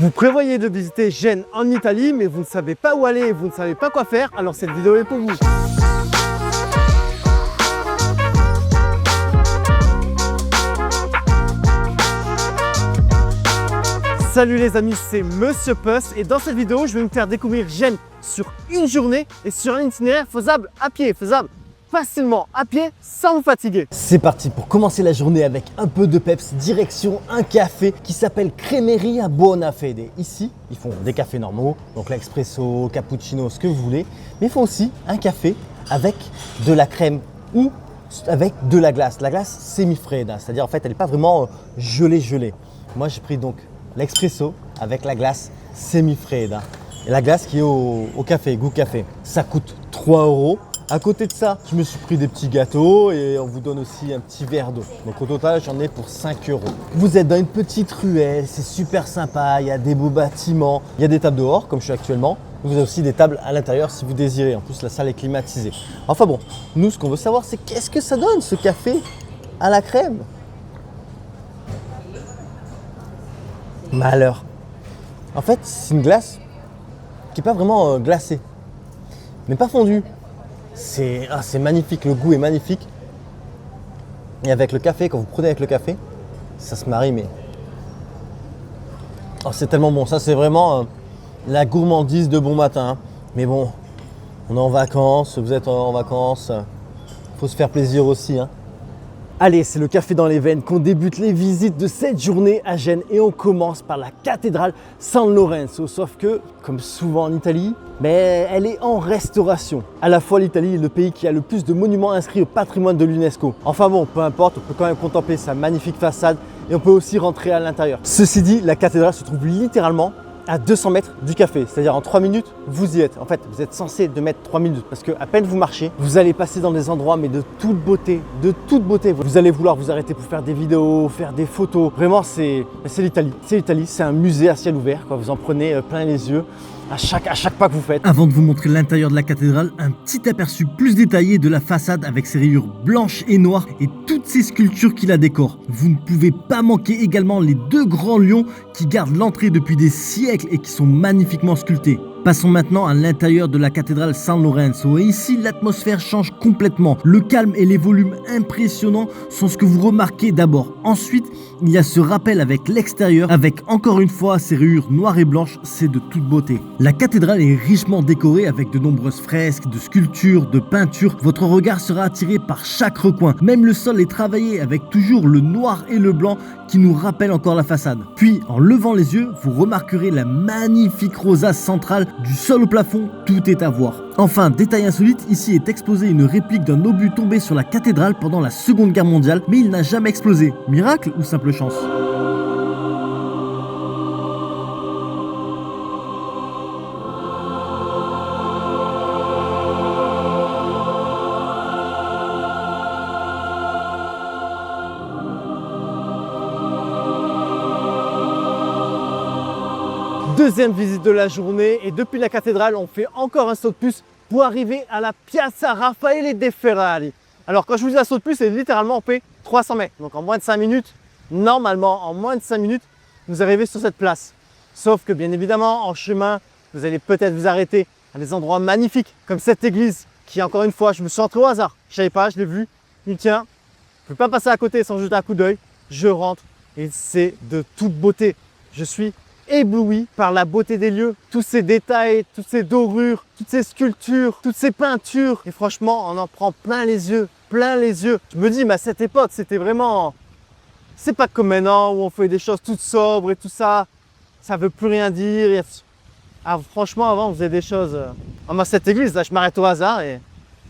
Vous prévoyez de visiter Gênes en Italie, mais vous ne savez pas où aller et vous ne savez pas quoi faire, alors cette vidéo est pour vous. Salut les amis, c'est Monsieur Puss et dans cette vidéo, je vais vous faire découvrir Gênes sur une journée et sur un itinéraire faisable à pied, faisable facilement à pied sans vous fatiguer. C'est parti pour commencer la journée avec un peu de peps, direction un café qui s'appelle Cremeria Bonafede. Ici, ils font des cafés normaux, donc l'expresso, cappuccino, ce que vous voulez, mais ils font aussi un café avec de la crème ou avec de la glace semi-fredda, c'est-à-dire en fait elle n'est pas vraiment gelée. Moi j'ai pris donc l'expresso avec la glace semi-fredda et la glace qui est au café, goût café. Ça coûte 3 €. À côté de ça, je me suis pris des petits gâteaux et on vous donne aussi un petit verre d'eau. Donc au total, j'en ai pour 5 €. Vous êtes dans une petite ruelle, c'est super sympa, il y a des beaux bâtiments, il y a des tables dehors comme je suis actuellement. Vous avez aussi des tables à l'intérieur si vous désirez. En plus, la salle est climatisée. Enfin bon, nous, ce qu'on veut savoir, c'est qu'est-ce que ça donne ce café à la crème? Malheur. En fait, c'est une glace qui n'est pas vraiment glacée, mais pas fondue. C'est magnifique, le goût est magnifique. Et avec le café, quand vous prenez avec le café, ça se marie, mais c'est tellement bon. Ça, c'est vraiment la gourmandise de bon matin. Mais bon, on est en vacances, vous êtes en vacances, faut se faire plaisir aussi. Allez, c'est le café dans les veines qu'on débute les visites de cette journée à Gênes et on commence par la cathédrale San Lorenzo. Sauf que, comme souvent en Italie, elle est en restauration. À la fois, l'Italie est le pays qui a le plus de monuments inscrits au patrimoine de l'UNESCO. Enfin bon, peu importe, on peut quand même contempler sa magnifique façade et on peut aussi rentrer à l'intérieur. Ceci dit, la cathédrale se trouve littéralement à 200 mètres du café, c'est-à-dire en 3 minutes, vous y êtes. En fait, vous êtes censé de mettre 3 minutes parce que à peine vous marchez, vous allez passer dans des endroits mais de toute beauté, Vous allez vouloir vous arrêter pour faire des vidéos, faire des photos. Vraiment, c'est l'Italie. C'est l'Italie, c'est un musée à ciel ouvert, quoi. Vous en prenez plein les yeux à chaque pas que vous faites. Avant de vous montrer l'intérieur de la cathédrale, un petit aperçu plus détaillé de la façade avec ses rayures blanches et noires et toutes ces sculptures qui la décorent. Vous ne pouvez pas manquer également les 2 grands lions qui gardent l'entrée depuis des siècles et qui sont magnifiquement sculptés. Passons maintenant à l'intérieur de la cathédrale San Lorenzo et ici l'atmosphère change complètement. Le calme et les volumes impressionnants sont ce que vous remarquez d'abord. Ensuite, il y a ce rappel avec l'extérieur avec encore une fois ces rayures noires et blanches, c'est de toute beauté. La cathédrale est richement décorée avec de nombreuses fresques, de sculptures, de peintures. Votre regard sera attiré par chaque recoin. Même le sol est travaillé avec toujours le noir et le blanc qui nous rappellent encore la façade. Puis, en levant les yeux, vous remarquerez la magnifique rosace centrale du sol au plafond, tout est à voir. Enfin, détail insolite, ici est exposée une réplique d'un obus tombé sur la cathédrale pendant la Seconde Guerre mondiale, mais il n'a jamais explosé. Miracle ou simple chance? Deuxième visite de la journée et depuis la cathédrale, on fait encore un saut de puce pour arriver à la Piazza Raffaele de Ferrari. Alors quand je vous dis un saut de puce, c'est littéralement on fait 300 mètres. Donc en moins de 5 minutes, normalement en moins de 5 minutes, vous arrivez sur cette place. Sauf que bien évidemment, en chemin, vous allez peut-être vous arrêter à des endroits magnifiques comme cette église qui encore une fois, je me suis entré au hasard. Je ne savais pas, je l'ai vu. Je me dis tiens, je ne peux pas passer à côté sans jeter un coup d'œil. Je rentre et c'est de toute beauté. Je suis ébloui par la beauté des lieux, tous ces détails, toutes ces dorures, toutes ces sculptures, toutes ces peintures. Et franchement, on en prend plein les yeux, plein les yeux. Je me dis, mais à cette époque, c'était vraiment... C'est pas comme maintenant où on fait des choses toutes sobres et tout ça. Ça veut plus rien dire. Franchement, avant, on faisait des choses... cette église, là, je m'arrête au hasard et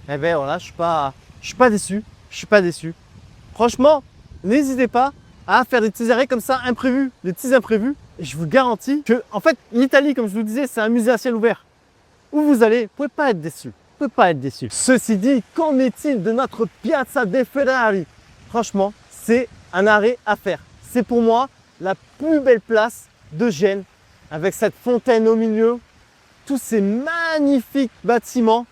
ben voilà, je suis pas déçu. Je suis pas déçu. Franchement, n'hésitez pas à faire des petits arrêts comme ça, imprévus, des petits imprévus. Et je vous garantis que, en fait, l'Italie, comme je vous le disais, c'est un musée à ciel ouvert. Où vous allez, vous ne pouvez pas être déçu. Vous ne pouvez pas être déçu. Ceci dit, qu'en est-il de notre Piazza de Ferrari? Franchement, c'est un arrêt à faire. C'est pour moi la plus belle place de Gênes, avec cette fontaine au milieu, tous ces magnifiques bâtiments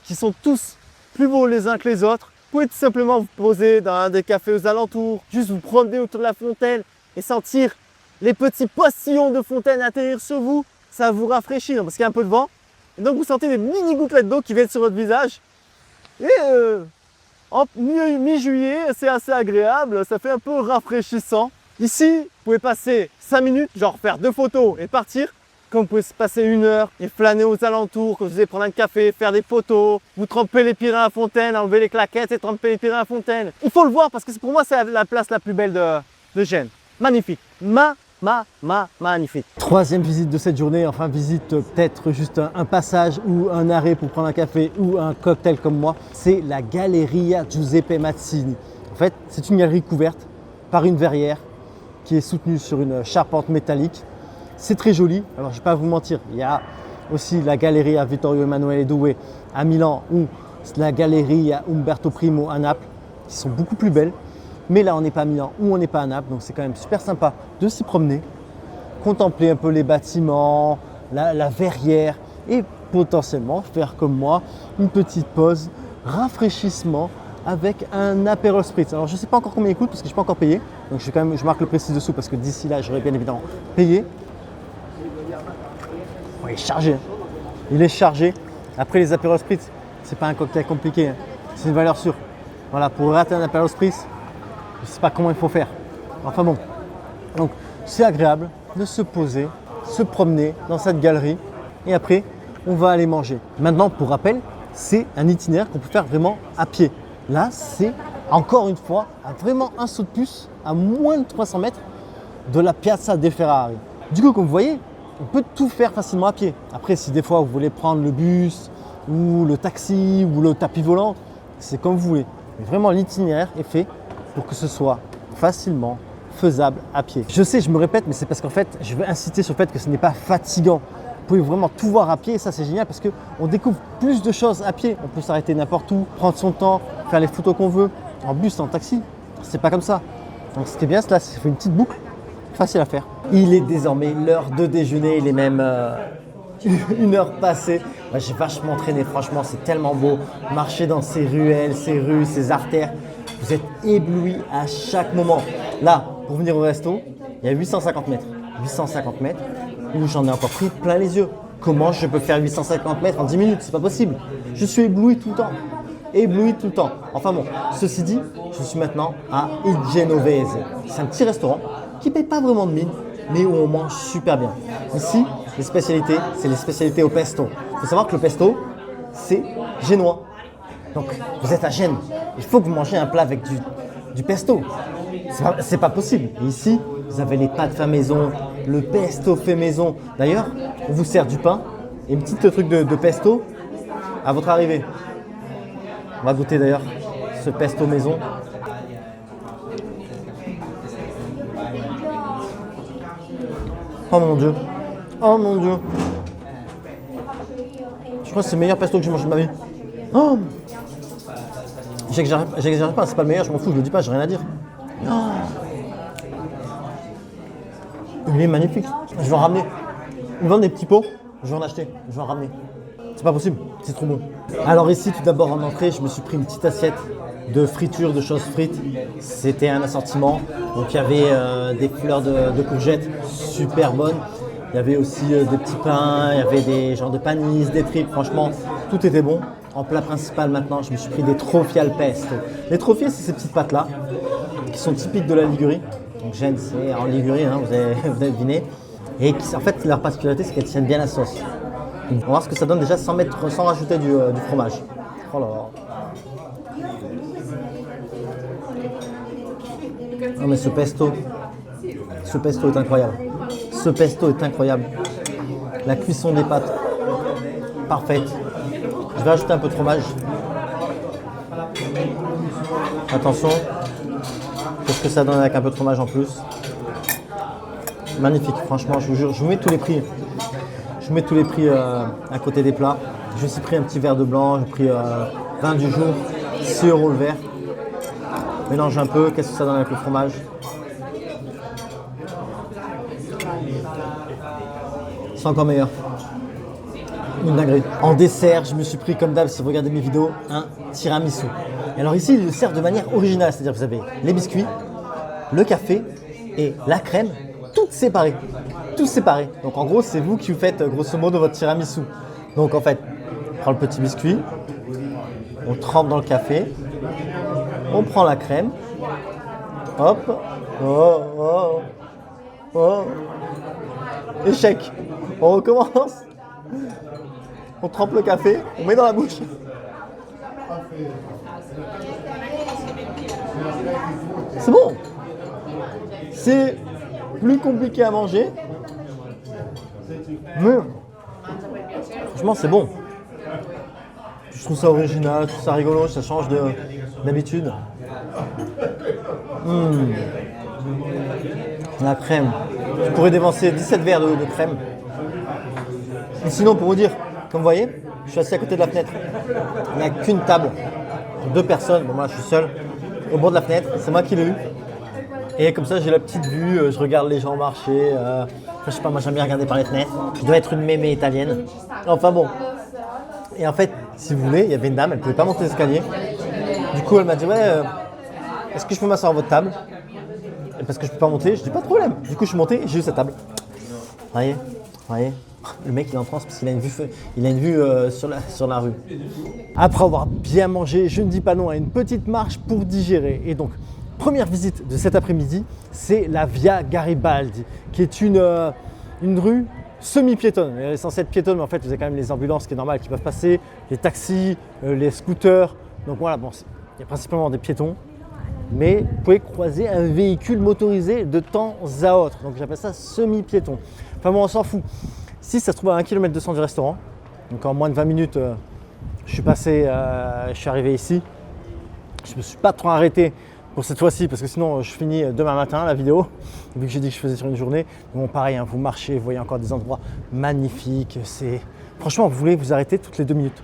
qui sont tous plus beaux les uns que les autres. Vous pouvez tout simplement vous poser dans un des cafés aux alentours, juste vous promener autour de la fontaine et sentir les petits postillons de fontaine atterrir sur vous, ça vous rafraîchit parce qu'il y a un peu de vent. Et donc vous sentez des mini gouttelettes d'eau qui viennent sur votre visage. Et en mi-juillet, c'est assez agréable, ça fait un peu rafraîchissant. Ici, vous pouvez passer 5 minutes, genre faire 2 photos et partir. Comme vous pouvez passer 1 heure et flâner aux alentours, que vous allez prendre un café, faire des photos, vous trempez les pieds dans la fontaine, enlever les claquettes et tremper les pieds dans la fontaine. Il faut le voir parce que pour moi, c'est la place la plus belle de Gênes. Magnifique. Magnifique. Troisième visite de cette journée, enfin visite peut-être juste un passage ou un arrêt pour prendre un café ou un cocktail comme moi, c'est la Galleria Giuseppe Mazzini. En fait, c'est une galerie couverte par une verrière qui est soutenue sur une charpente métallique. C'est très joli, alors je ne vais pas vous mentir, il y a aussi la Galleria Vittorio Emanuele II à Milan ou la Galleria Umberto I à Naples qui sont beaucoup plus belles. Mais là, on n'est pas à Milan ou on n'est pas à Naples, donc c'est quand même super sympa de s'y promener, contempler un peu les bâtiments, la verrière et potentiellement faire comme moi une petite pause rafraîchissement avec un Aperol Spritz. Alors je ne sais pas encore combien il coûte parce que je n'ai pas encore payé, donc je marque le prix dessous parce que d'ici là, j'aurais bien évidemment payé. Oh, il est chargé, il est chargé. Après les Aperol Spritz, c'est pas un cocktail compliqué, hein. C'est une valeur sûre. Voilà, pour rater un Aperol Spritz, je ne sais pas comment il faut faire. Enfin bon, donc c'est agréable de se poser, se promener dans cette galerie et après on va aller manger. Maintenant, pour rappel, c'est un itinéraire qu'on peut faire vraiment à pied. Là, c'est encore une fois vraiment un saut de puce à moins de 300 mètres de la Piazza dei Ferrari. Du coup, comme vous voyez, on peut tout faire facilement à pied. Après, si des fois vous voulez prendre le bus ou le taxi ou le tapis volant, c'est comme vous voulez. Mais vraiment, l'itinéraire est fait pour que ce soit facilement faisable à pied. Je sais, je me répète, mais c'est parce qu'en fait, je veux inciter sur le fait que ce n'est pas fatigant. Vous pouvez vraiment tout voir à pied et ça, c'est génial parce qu'on découvre plus de choses à pied. On peut s'arrêter n'importe où, prendre son temps, faire les photos qu'on veut. En bus, en taxi, c'est pas comme ça. Donc ce qui est bien, c'est là, c'est une petite boucle, facile à faire. Il est désormais l'heure de déjeuner, il est même 1 heure passée. J'ai vachement entraîné, franchement, c'est tellement beau. Marcher dans ces ruelles, ces rues, ces artères. Vous êtes ébloui à chaque moment. Là, pour venir au resto, il y a 850 mètres. 850 mètres où j'en ai encore pris plein les yeux. Comment je peux faire 850 mètres en 10 minutes? C'est pas possible. Je suis ébloui tout le temps. Ébloui tout le temps. Enfin bon, ceci dit, je suis maintenant à Il Genovese. C'est un petit restaurant qui ne paye pas vraiment de mine, mais où on mange super bien. Ici, les spécialités, c'est les spécialités au pesto. Il faut savoir que le pesto, c'est génois. Donc, vous êtes à Gênes, il faut que vous mangez un plat avec du pesto. C'est pas possible. Et ici, vous avez les pâtes fait maison, le pesto fait maison. D'ailleurs, on vous sert du pain et un petit truc de pesto à votre arrivée. On va goûter d'ailleurs ce pesto maison. Oh mon Dieu. Oh mon Dieu. Je crois que c'est le meilleur pesto que j'ai mangé de ma vie. Oh, j'exagère pas, c'est pas le meilleur, je m'en fous, je le dis pas, j'ai rien à dire. Oh. Il est magnifique. Je vais en ramener. Ils vendent des petits pots, je vais en acheter, je vais en ramener. C'est pas possible, c'est trop bon. Alors ici, tout d'abord en entrée, je me suis pris une petite assiette de friture, de choses frites. C'était un assortiment. Donc il y avait des fleurs de courgettes super bonnes. Il y avait aussi des petits pains, il y avait des genres de panis, des tripes. Franchement, tout était bon. En plat principal maintenant, je me suis pris des trofie al pesto. Les trofies, c'est ces petites pâtes-là qui sont typiques de la Ligurie. Donc Gênes, c'est en Ligurie, hein, vous avez deviné. Et qui, en fait, leur particularité, c'est qu'elles tiennent bien la sauce. On va voir ce que ça donne déjà sans rajouter du fromage. Oh là là. Non mais ce pesto est incroyable. Ce pesto est incroyable. La cuisson des pâtes, parfaite. Je vais ajouter un peu de fromage. Attention, qu'est-ce que ça donne avec un peu de fromage en plus? Magnifique, franchement, je vous jure, je vous mets tous les prix. Je vous mets tous les prix à côté des plats. J'ai aussi pris un petit verre de blanc, j'ai pris 20 du jour, 6 € le verre. Mélange un peu, qu'est-ce que ça donne avec le fromage? C'est encore meilleur. Une dinguerie. En dessert, je me suis pris, comme d'hab, si vous regardez mes vidéos, un tiramisu. Et alors ici, il le sert de manière originale, c'est-à-dire que vous avez les biscuits, le café et la crème toutes séparées. Tout séparé. Donc en gros, c'est vous qui vous faites grosso modo votre tiramisu. Donc en fait, on prend le petit biscuit, on trempe dans le café, on prend la crème, hop, oh, oh, oh. Échec. On recommence. On trempe le café, on met dans la bouche. C'est bon. C'est plus compliqué à manger. Mais franchement, c'est bon. Je trouve ça original, je trouve ça rigolo, ça change d'habitude. La crème. Je pourrais dévancer 17 verres de crème. Et sinon, pour vous dire, comme vous voyez, je suis assis à côté de la fenêtre. Il n'y a qu'une table pour 2 personnes. Bon, moi, je suis seul au bord de la fenêtre. C'est moi qui l'ai eu. Et comme ça, j'ai la petite vue. Je regarde les gens marcher. Je sais pas, moi, j'aime bien regarder par les fenêtres. Je dois être une mémé italienne. Enfin bon. Et en fait, si vous voulez, il y avait une dame, elle ne pouvait pas monter l'escalier. Du coup, elle m'a dit, ouais, est-ce que je peux m'asseoir à votre table? Et parce que je ne peux pas monter, je dis pas de problème. Du coup, je suis monté et j'ai eu cette table. Voyez, voyez. Le mec, il est en transe parce qu'il a une vue, sur la rue. Après avoir bien mangé, je ne dis pas non à une petite marche pour digérer. Et donc, première visite de cet après-midi, c'est la Via Garibaldi, qui est une rue semi-piétonne. Elle est censée être piétonne, mais en fait, vous avez quand même les ambulances, qui est normal, qui peuvent passer, les taxis, les scooters. Donc voilà, bon, il y a principalement des piétons. Mais vous pouvez croiser un véhicule motorisé de temps à autre. Donc j'appelle ça semi-piéton. Enfin bon, on s'en fout. Si ça se trouve à 1,2 km du restaurant, donc en moins de 20 minutes, je suis arrivé ici. Je ne me suis pas trop arrêté pour cette fois-ci parce que sinon je finis demain matin la vidéo, vu que j'ai dit que je faisais sur une journée. Bon, pareil, hein, vous marchez, vous voyez encore des endroits magnifiques. Franchement, vous voulez vous arrêter toutes les 2 minutes.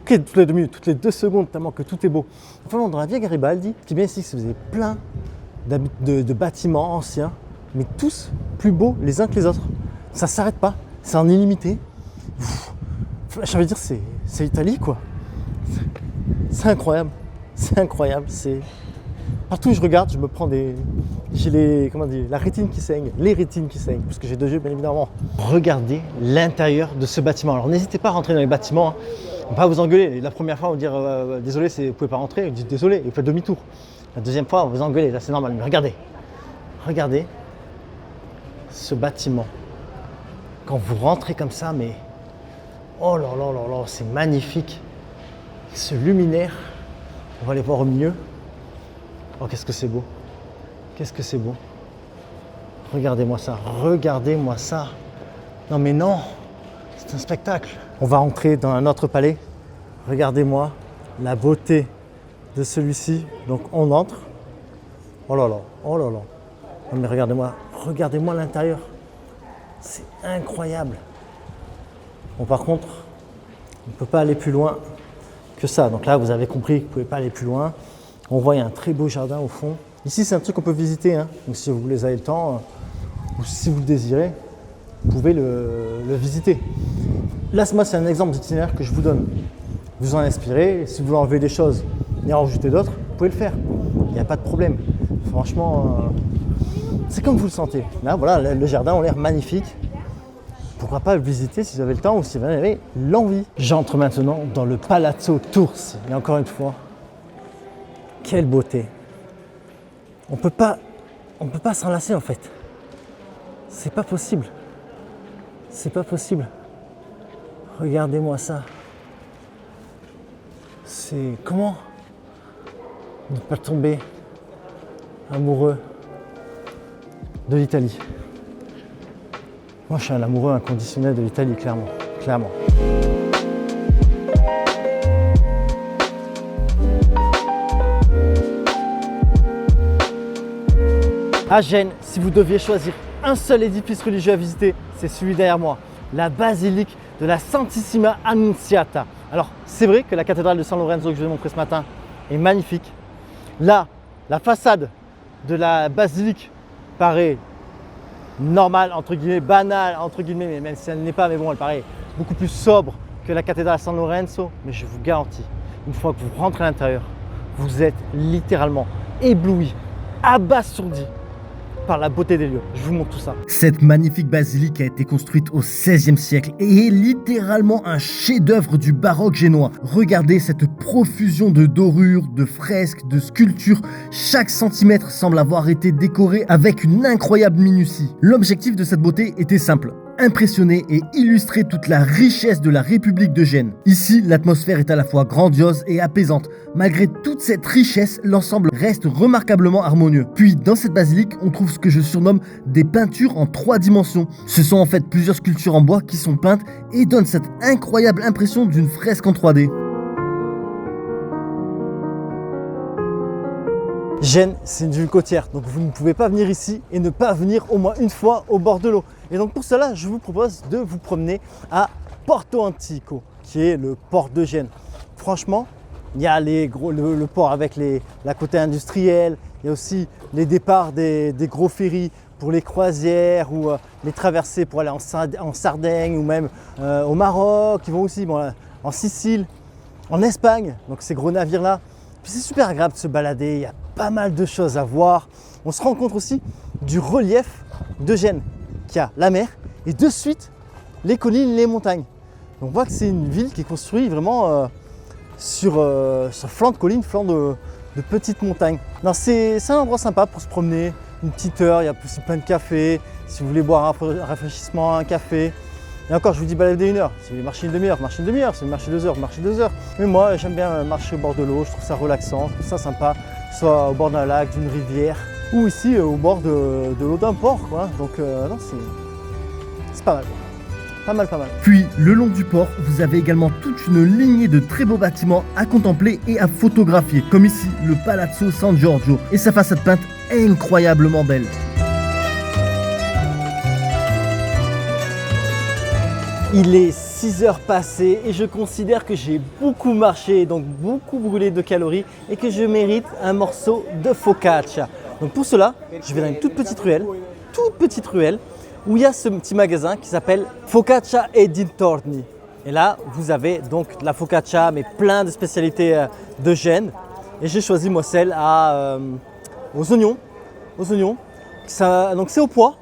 Toutes les 2 minutes, toutes les 2 secondes, tellement que tout est beau. Enfin, dans la Via Garibaldi, ce qui est bien ici, c'est que vous avez plein de bâtiments anciens, mais tous plus beaux les uns que les autres. Ça ne s'arrête pas, c'est en illimité. J'ai envie de dire, c'est l'Italie, quoi. C'est incroyable, c'est incroyable. Partout où je regarde, je me prends j'ai la rétine qui saigne, les rétines qui saignent, parce que j'ai 2 yeux, bien évidemment. Regardez l'intérieur de ce bâtiment. Alors, n'hésitez pas à rentrer dans les bâtiments, hein. On va pas vous engueuler. La première fois, on va vous dire désolé, vous ne pouvez pas rentrer. Vous dites désolé et vous faites demi-tour. La deuxième fois, on va vous engueuler. Là, c'est normal. Mais regardez ce bâtiment. Quand vous rentrez comme ça, mais oh là là là là, c'est magnifique. Ce luminaire, on va aller voir au milieu. Oh, qu'est-ce que c'est beau. Qu'est-ce que c'est beau. Regardez-moi ça. Regardez-moi ça. Non mais non, c'est un spectacle. On va rentrer dans un autre palais. Regardez-moi la beauté de celui-ci. Donc on entre. Oh là là, oh là là. Non mais regardez-moi l'intérieur. C'est incroyable. Bon, par contre, on ne peut pas aller plus loin que ça. Donc là, vous avez compris que vous ne pouvez pas aller plus loin. On voit un très beau jardin au fond. Ici, c'est un truc qu'on peut visiter, hein. Donc si vous avez le temps, ou si vous le désirez, vous pouvez le visiter. Là, moi, c'est un exemple d'itinéraire que je vous donne. Vous en inspirez. Si vous voulez enlever des choses et en rajouter d'autres, vous pouvez le faire. Il n'y a pas de problème. Franchement, c'est comme vous le sentez. Là, voilà, le jardin a l'air magnifique. Pourquoi pas le visiter si vous avez le temps ou si vous en avez l'envie. J'entre maintenant dans le Palazzo Tursi. Et encore une fois, quelle beauté. On peut pas s'en lasser en fait. C'est pas possible. C'est pas possible. Regardez-moi ça. C'est comment ne pas tomber amoureux de l'Italie. Moi, je suis un amoureux inconditionnel de l'Italie, clairement. Clairement. À Gênes, si vous deviez choisir un seul édifice religieux à visiter, c'est celui derrière moi, la basilique de la Santissima Annunziata. Alors, c'est vrai que la cathédrale de San Lorenzo que je vous ai montré ce matin est magnifique. Là, la façade de la basilique paraît normale, entre guillemets, banale, entre guillemets, mais même si elle n'est pas, mais bon, elle paraît beaucoup plus sobre que la cathédrale San Lorenzo. Mais je vous garantis, une fois que vous rentrez à l'intérieur, vous êtes littéralement ébloui, abasourdi par la beauté des lieux. Je vous montre tout ça. Cette magnifique basilique a été construite au XVIe siècle et est littéralement un chef-d'œuvre du baroque génois. Regardez cette profusion de dorures, de fresques, de sculptures. Chaque centimètre semble avoir été décoré avec une incroyable minutie. L'objectif de cette beauté était simple: impressionner et illustrer toute la richesse de la République de Gênes. Ici, l'atmosphère est à la fois grandiose et apaisante. Malgré toute cette richesse, l'ensemble reste remarquablement harmonieux. Puis, dans cette basilique, on trouve ce que je surnomme des peintures en 3 dimensions. Ce sont en fait plusieurs sculptures en bois qui sont peintes et donnent cette incroyable impression d'une fresque en 3D. Gênes, c'est une ville côtière, donc vous ne pouvez pas venir ici et ne pas venir au moins une fois au bord de l'eau. Et donc pour cela, je vous propose de vous promener à Porto Antico, qui est le port de Gênes. Franchement, il y a le port avec la côté industrielle, il y a aussi les départs des gros ferries pour les croisières ou les traversées pour aller en Sardaigne ou même au Maroc, qui vont aussi en Sicile, en Espagne, donc ces gros navires-là. Puis c'est super agréable de se balader, il y a pas mal de choses à voir. On se rend compte aussi du relief de Gênes, qui a la mer et de suite les collines, les montagnes. Donc on voit que c'est une ville qui est construite vraiment sur flanc de collines, flanc de petites montagnes. C'est un endroit sympa pour se promener, une petite heure, il y a aussi plein de cafés. Si vous voulez boire un rafraîchissement, un café. Et encore, je vous dis balader 1 heure. Si vous voulez marcher une demi-heure, marchez une demi-heure. Si vous voulez marcher 2 heures, marchez 2 heures. Mais moi, j'aime bien marcher au bord de l'eau, je trouve ça relaxant, je trouve ça sympa, soit au bord d'un lac, d'une rivière, ou ici au bord de l'eau d'un port, quoi. Donc non, c'est pas mal. Pas mal. Puis, le long du port, vous avez également toute une lignée de très beaux bâtiments à contempler et à photographier, comme ici le Palazzo San Giorgio et sa façade peinte incroyablement belle. Il est 6 heures passées et je considère que j'ai beaucoup marché, donc beaucoup brûlé de calories et que je mérite un morceau de focaccia. Donc pour cela, je vais dans une toute petite ruelle où il y a ce petit magasin qui s'appelle Focaccia e Dintorni. Et là, vous avez donc de la focaccia, mais plein de spécialités de Gênes. Et j'ai choisi moi celle aux oignons. Donc c'est au poids,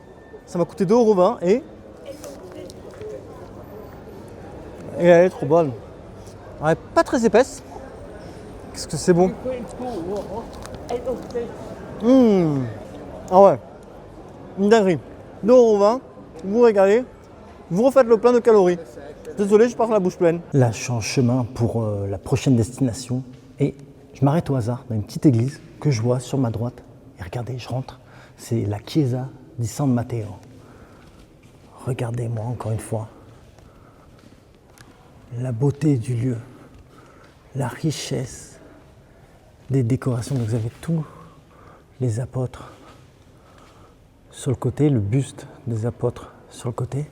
ça m'a coûté 2,20 € et elle est trop bonne. Elle n'est pas très épaisse. Qu'est-ce que c'est bon. Ah ouais, une dinguerie. 2,20 €, vous régalez, vous refaites le plein de calories. Désolé, je pars la bouche pleine. Là, je suis en chemin pour la prochaine destination et je m'arrête au hasard dans une petite église que je vois sur ma droite. Et regardez, je rentre, c'est la Chiesa di San Matteo. Regardez-moi encore une fois. La beauté du lieu, la richesse des décorations. Donc vous avez tous les apôtres sur le côté, le buste des apôtres sur le côté.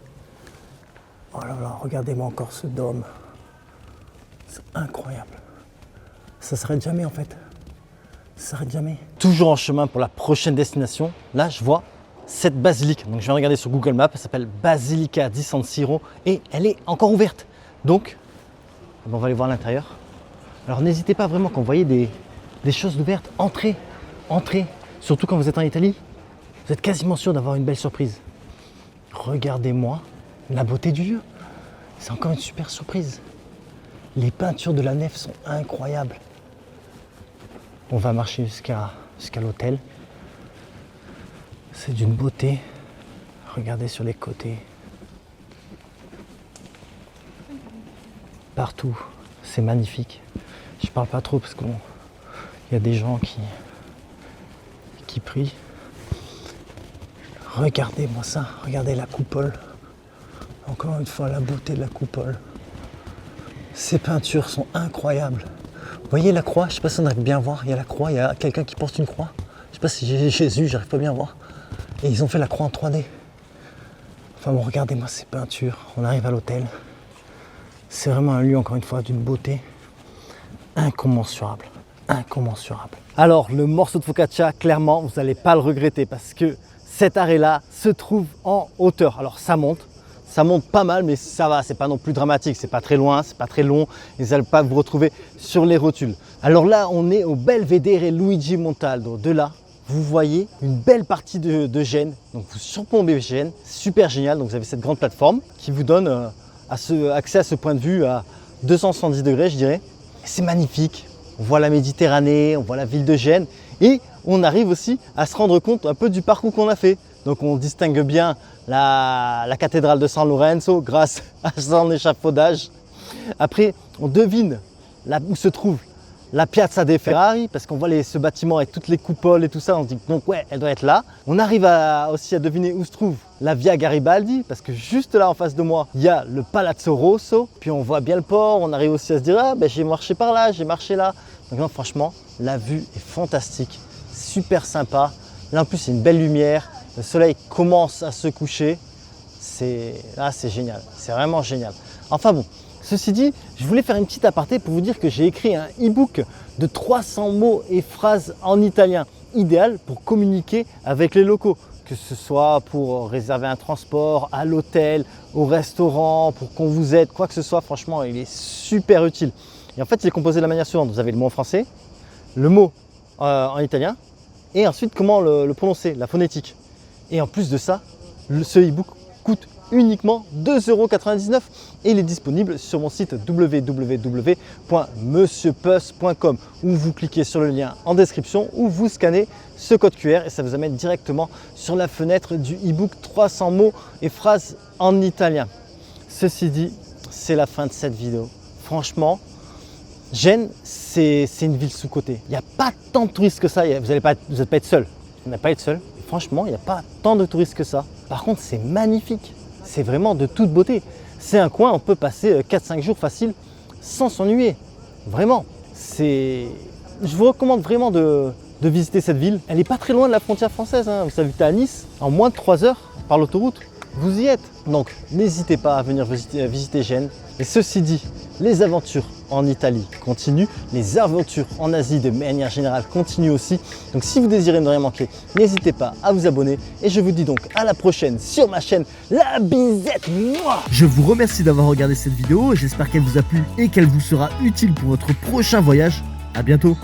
Oh là là, regardez-moi encore ce dôme. C'est incroyable. Ça s'arrête jamais en fait. Ça s'arrête jamais. Toujours en chemin pour la prochaine destination. Là, je vois cette basilique. Donc je viens de regarder sur Google Maps. Elle s'appelle Basilica di San Siro et elle est encore ouverte. Donc, on va aller voir l'intérieur. Alors n'hésitez pas vraiment quand vous voyez des choses ouvertes, entrez. Surtout quand vous êtes en Italie, vous êtes quasiment sûr d'avoir une belle surprise. Regardez-moi la beauté du lieu. C'est encore une super surprise. Les peintures de la nef sont incroyables. On va marcher jusqu'à l'hôtel. C'est d'une beauté. Regardez sur les côtés. Partout, c'est magnifique. Je parle pas trop parce qu'il y a des gens qui prient. Regardez-moi ça, regardez la coupole. Encore une fois, la beauté de la coupole. Ces peintures sont incroyables. Vous voyez la croix? Je sais pas si on arrive bien à voir. Il y a la croix, il y a quelqu'un qui porte une croix. Je sais pas si j'ai Jésus, j'arrive pas bien à voir. Et ils ont fait la croix en 3D. Enfin bon, regardez-moi ces peintures. On arrive à l'hôtel. C'est vraiment un lieu, encore une fois, d'une beauté incommensurable. Alors, le morceau de focaccia, clairement, vous n'allez pas le regretter parce que cet arrêt-là se trouve en hauteur. Alors, ça monte pas mal, mais ça va, c'est pas non plus dramatique. C'est pas très loin, c'est pas très long et vous n'allez pas vous retrouver sur les rotules. Alors là, on est au Belvedere Luigi Montaldo. De là, vous voyez une belle partie de Gênes. Donc vous surplombez Gênes, super génial. Donc vous avez cette grande plateforme qui vous donne accès à ce point de vue à 270 degrés, je dirais. C'est magnifique. On voit la Méditerranée, on voit la ville de Gênes et on arrive aussi à se rendre compte un peu du parcours qu'on a fait. Donc on distingue bien la cathédrale de San Lorenzo grâce à son échafaudage. Après, on devine où se trouve la Piazza dei Ferrari parce qu'on voit ce bâtiment avec toutes les coupoles et tout ça. On se dit donc ouais, elle doit être là. On arrive aussi à deviner où se trouve la Via Garibaldi parce que juste là en face de moi, il y a le Palazzo Rosso. Puis on voit bien le port. On arrive aussi à se dire ah ben j'ai marché par là, j'ai marché là. Donc non, franchement, la vue est fantastique, super sympa. Là en plus, il y a une belle lumière. Le soleil commence à se coucher. C'est génial, c'est vraiment génial. Enfin bon. Ceci dit, je voulais faire une petite aparté pour vous dire que j'ai écrit un e-book de 300 mots et phrases en italien, idéal pour communiquer avec les locaux, que ce soit pour réserver un transport, à l'hôtel, au restaurant, pour qu'on vous aide, quoi que ce soit, franchement, il est super utile. Et en fait, il est composé de la manière suivante. Vous avez le mot en français, le mot en italien, et ensuite comment le prononcer, la phonétique. Et en plus de ça, ce e-book coûte uniquement 2,99 € et il est disponible sur mon site www.monsieurpuss.com où vous cliquez sur le lien en description ou vous scannez ce code QR et ça vous amène directement sur la fenêtre du e-book 300 mots et phrases en italien. Ceci dit, c'est la fin de cette vidéo. Franchement, Gênes, c'est une ville sous-cotée. Il n'y a pas tant de touristes que ça. Vous n'allez pas être seul. Vous n'allez pas être seul. Franchement, il n'y a pas tant de touristes que ça. Par contre, c'est magnifique. C'est vraiment de toute beauté. C'est un coin, on peut passer 4-5 jours facile sans s'ennuyer. Vraiment. Je vous recommande vraiment de visiter cette ville. Elle n'est pas très loin de la frontière française. Vous habitez à Nice, en moins de 3 heures par l'autoroute. Vous y êtes. Donc, n'hésitez pas à venir visiter Gênes. Et ceci dit, les aventures en Italie continuent, les aventures en Asie de manière générale continuent aussi. Donc si vous désirez ne rien manquer, n'hésitez pas à vous abonner. Et je vous dis donc à la prochaine sur ma chaîne La Bizette. Je vous remercie d'avoir regardé cette vidéo, j'espère qu'elle vous a plu et qu'elle vous sera utile pour votre prochain voyage. À bientôt.